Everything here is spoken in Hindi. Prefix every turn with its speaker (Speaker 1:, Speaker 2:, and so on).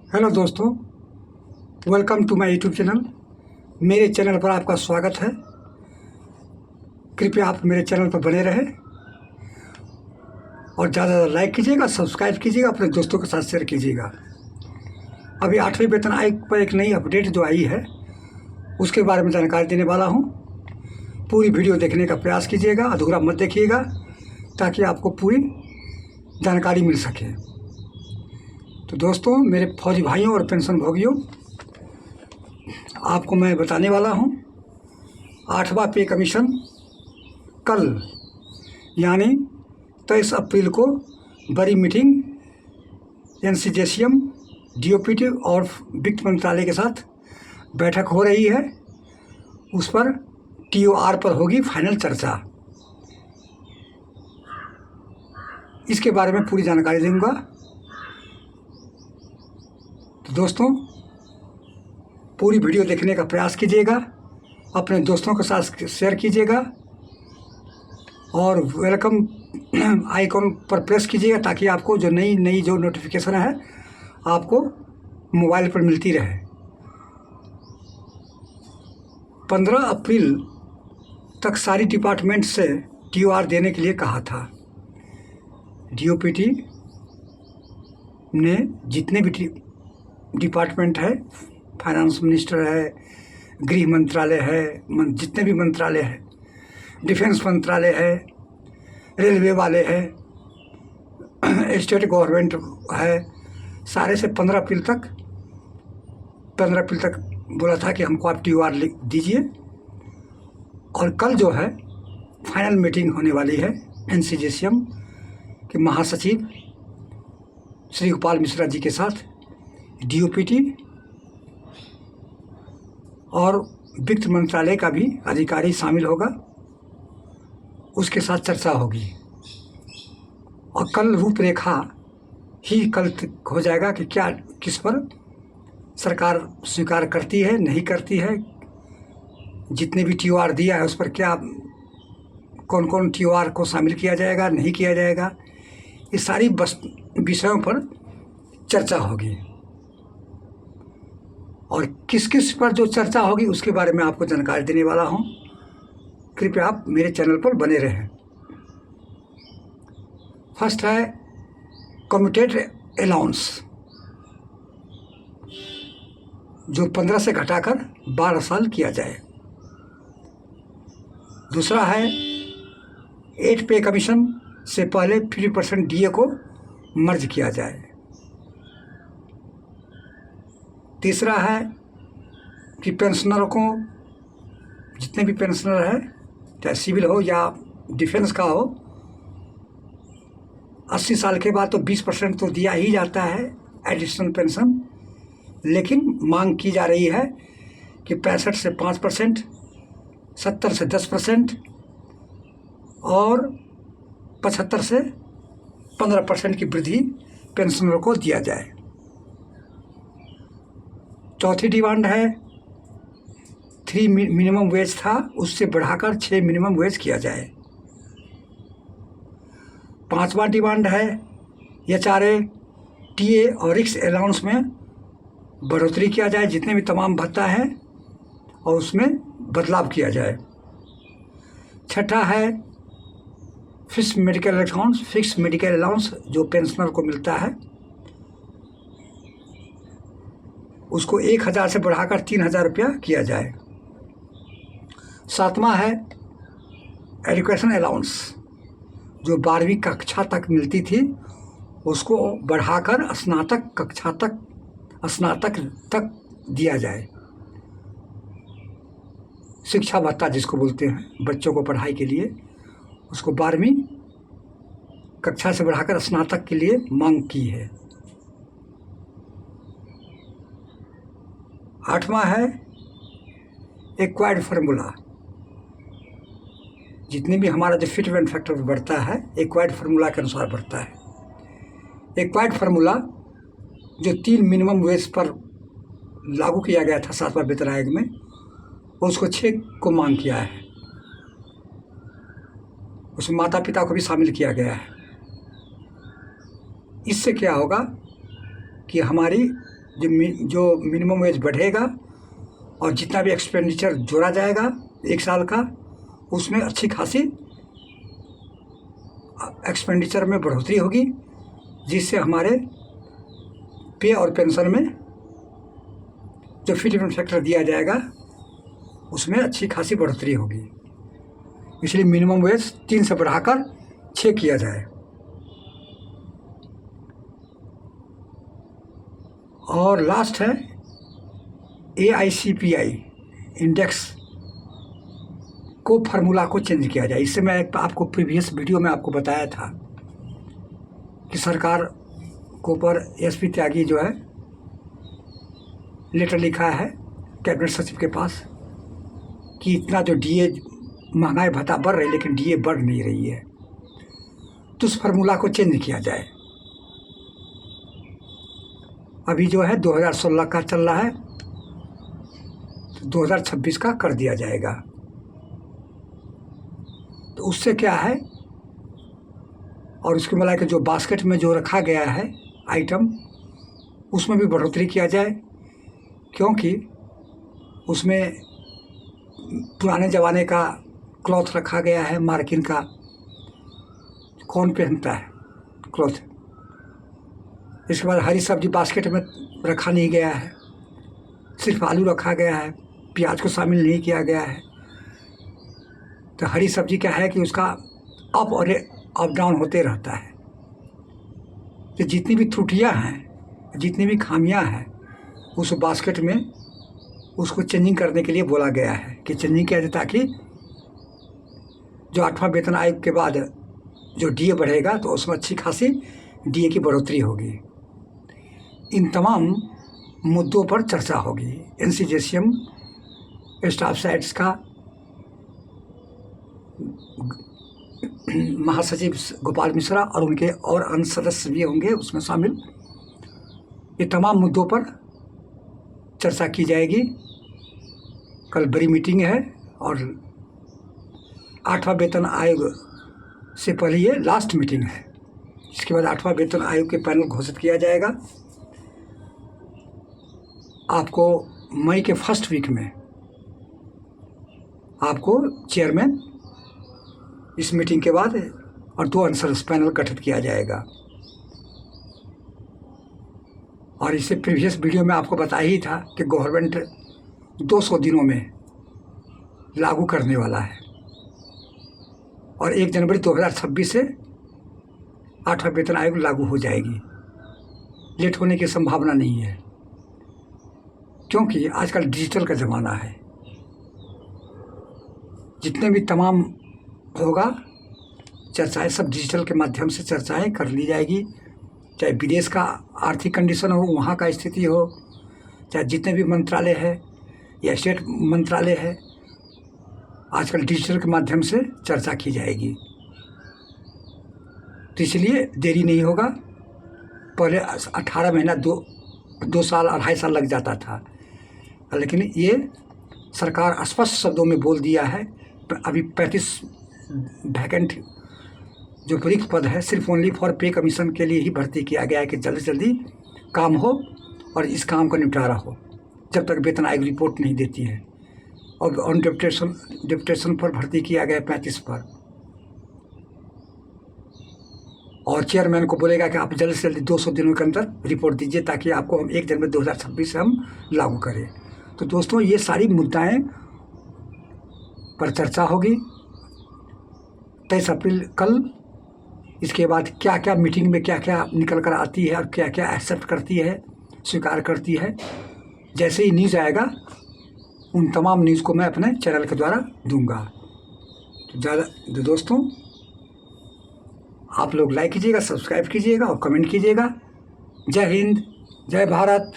Speaker 1: हेलो दोस्तों, welcome to my YouTube channel. मेरे चैनल पर आपका स्वागत है। कृपया आप मेरे चैनल पर बने रहें और ज़्यादा से ज़्यादा लाइक कीजिएगा, सब्सक्राइब कीजिएगा, अपने दोस्तों के साथ शेयर कीजिएगा। अभी 8वीं वेतन आयोग पर एक नई अपडेट जो आई है उसके बारे में जानकारी देने वाला हूँ। पूरी वीडियो देखने का प्रयास कीजिएगा, अधूरा मत देखिएगा, ताकि आपको पूरी जानकारी मिल सके। तो दोस्तों, मेरे फौजी भाइयों और पेंशन भोगियों, आपको मैं बताने वाला हूँ 8वां पे कमीशन कल यानी 23 अप्रैल को बड़ी मीटिंग एनसीजेसीएम, डीओपीटी और वित्त मंत्रालय के साथ बैठक हो रही है। उस पर टीओआर पर होगी फाइनल चर्चा। इसके बारे में पूरी जानकारी दूंगा। तो दोस्तों, पूरी वीडियो देखने का प्रयास कीजिएगा, अपने दोस्तों के साथ शेयर कीजिएगा और वेलकम आइकॉन पर प्रेस कीजिएगा, ताकि आपको जो नई जो नोटिफिकेशन है आपको मोबाइल पर मिलती रहे। 15 अप्रैल तक सारी डिपार्टमेंट से टीओआर देने के लिए कहा था। डीओपीटी ने जितने भी डिपार्टमेंट है, फाइनेंस मिनिस्टर है, गृह मंत्रालय है, जितने भी मंत्रालय है, डिफेंस मंत्रालय है, रेलवे वाले हैं, स्टेट गवर्नमेंट है, सारे से 15 अप्रैल तक बोला था कि हमको आप टीओआर लिख दीजिए। और कल जो है फाइनल मीटिंग होने वाली है एनसीजेसीएम के महासचिव श्री गोपाल मिश्रा जी के साथ, डीओपीटी और वित्त मंत्रालय का भी अधिकारी शामिल होगा, उसके साथ चर्चा होगी। और कल रूपरेखा ही कल हो जाएगा कि क्या किस पर सरकार स्वीकार करती है, नहीं करती है, जितने भी टीओआर दिया है उस पर क्या कौन कौन टीओआर को शामिल किया जाएगा, नहीं किया जाएगा, ये सारी विषयों पर चर्चा होगी। और किस किस पर जो चर्चा होगी उसके बारे में आपको जानकारी देने वाला हूँ। कृपया आप मेरे चैनल पर बने रहें। फर्स्ट है कम्यूटेड अलाउंस, जो 15 से घटाकर 12 साल किया जाए। दूसरा है 8 पे कमीशन से पहले 50% डीए को मर्ज किया जाए। तीसरा है कि पेंशनरों को, जितने भी पेंशनर है, चाहे सिविल हो या डिफेंस का हो, 80 साल के बाद तो 20% तो दिया ही जाता है एडिशनल पेंशन, लेकिन मांग की जा रही है कि 65 से 5%, 70 से 10% और 75 से 15% की वृद्धि पेंशनरों को दिया जाए। चौथी डिमांड है 3 मिनिमम वेज था, उससे बढ़ाकर 6 मिनिमम वेज किया जाए। पांचवा डिमांड है एचआरए, टीए और रिक्स अलाउंस में बढ़ोतरी किया जाए, जितने भी तमाम भत्ता है और उसमें बदलाव किया जाए। छठा है फिक्स मेडिकल अलाउंस जो पेंशनर को मिलता है उसको 1000 से बढ़ाकर 3000 रुपया किया जाए। सातवां है एजुकेशन अलाउंस, जो 12वीं कक्षा तक मिलती थी उसको बढ़ाकर स्नातक तक दिया जाए। शिक्षा भत्ता जिसको बोलते हैं, बच्चों को पढ़ाई के लिए, उसको 12वीं कक्षा से बढ़ाकर स्नातक के लिए मांग की है। आठवां है एक्वायर्ड फार्मूला, जितने भी हमारा जो फिटमेंट फैक्टर बढ़ता है एक्वायर्ड फार्मूला के अनुसार बढ़ता है। एक्वायर्ड फार्मूला जो 3 मिनिमम वेज पर लागू किया गया था 7वां वेतन आयोग में, उसको 6 को मांग किया है। उसमें माता पिता को भी शामिल किया गया है। इससे क्या होगा कि हमारी जो मिनिमम वेज बढ़ेगा और जितना भी एक्सपेंडिचर जोड़ा जाएगा 1 साल का, उसमें अच्छी खासी एक्सपेंडिचर में बढ़ोतरी होगी, जिससे हमारे पे और पेंशन में जो फिटमेंट फैक्टर दिया जाएगा उसमें अच्छी खासी बढ़ोतरी होगी। इसलिए मिनिमम वेज 3 से बढ़ाकर 6 किया जाए। और लास्ट है AICPI इंडेक्स को फार्मूला को चेंज किया जाए। इससे मैं आपको प्रीवियस वीडियो में आपको बताया था कि सरकार को ऊपर SP त्यागी जो है लेटर लिखा है कैबिनेट सचिव के पास कि इतना जो DA महंगाई भत्ता बढ़ रही है लेकिन DA बढ़ नहीं रही है, तो उस फार्मूला को चेंज किया जाए। अभी जो है 2016 का चल रहा है, तो 2026 का कर दिया जाएगा। तो उससे क्या है, और उसके मिला के जो बास्केट में जो रखा गया है आइटम, उसमें भी बढ़ोतरी किया जाए, क्योंकि उसमें पुराने ज़माने का क्लॉथ रखा गया है, मार्किन का। कौन पहनता है क्लॉथ? इसके बाद हरी सब्जी बास्केट में रखा नहीं गया है, सिर्फ आलू रखा गया है, प्याज को शामिल नहीं किया गया है। तो हरी सब्जी क्या है कि उसका अप और अप डाउन होते रहता है। तो जितनी भी त्रुटियां हैं, जितनी भी खामियां हैं, उस बास्केट में उसको चेंजिंग करने के लिए बोला गया है कि चेंजिंग किया जाए, ताकि जो 8वां वेतन आयोग के बाद जो DA बढ़ेगा तो उसमें अच्छी खासी DA की बढ़ोतरी होगी। इन तमाम मुद्दों पर चर्चा होगी। NCJCM स्टाफ साइट्स का महासचिव गोपाल मिश्रा और उनके और अन्य सदस्य भी होंगे उसमें शामिल। ये तमाम मुद्दों पर चर्चा की जाएगी। कल बड़ी मीटिंग है और 8वां वेतन आयोग से पहले ये लास्ट मीटिंग है। इसके बाद 8वां वेतन आयोग के पैनल घोषित किया जाएगा। आपको मई के फर्स्ट वीक में आपको चेयरमैन इस मीटिंग के बाद और 2 आंसर्स पैनल गठित किया जाएगा। और इससे प्रीवियस वीडियो में आपको बताया ही था कि गवर्नमेंट 200 दिनों में लागू करने वाला है और 1 जनवरी 2026 से 8वां वेतन आयोग लागू हो जाएगी। लेट होने की संभावना नहीं है, क्योंकि आजकल डिजिटल का ज़माना है। जितने भी तमाम होगा चर्चाएं, सब डिजिटल के माध्यम से चर्चाएं कर ली जाएगी। चाहे विदेश का आर्थिक कंडीशन हो, वहाँ का स्थिति हो, चाहे जितने भी मंत्रालय है या स्टेट मंत्रालय है, आजकल डिजिटल के माध्यम से चर्चा की जाएगी। तो इसलिए देरी नहीं होगा। पहले 18 महीना 2 साल 2.5 साल लग जाता था, लेकिन ये सरकार स्पष्ट शब्दों में बोल दिया है। अभी 35 वैकेंट जो रिक्त पद है सिर्फ ओनली फॉर पे कमीशन के लिए ही भर्ती किया गया है कि जल्दी से जल्दी काम हो और इस काम का निपटारा हो, जब तक वेतन आयोग रिपोर्ट नहीं देती है। और ऑन डिप्टेशन पर भर्ती किया गया 35 पर। और चेयरमैन को बोलेगा कि आप जल्द से जल्दी 200 दिनों के अंदर रिपोर्ट दीजिए, ताकि आपको हम 1 जनवरी 2026 से हम लागू करें। तो दोस्तों, ये सारी मुद्दाएं पर चर्चा होगी 23 अप्रैल कल। इसके बाद क्या क्या मीटिंग में क्या क्या निकल कर आती है और क्या क्या एक्सेप्ट करती है, स्वीकार करती है, जैसे ही न्यूज़ आएगा उन तमाम न्यूज़ को मैं अपने चैनल के द्वारा दूंगा। तो दोस्तों, आप लोग लाइक कीजिएगा, सब्सक्राइब कीजिएगा और कमेंट कीजिएगा। जय हिंद, जय भारत।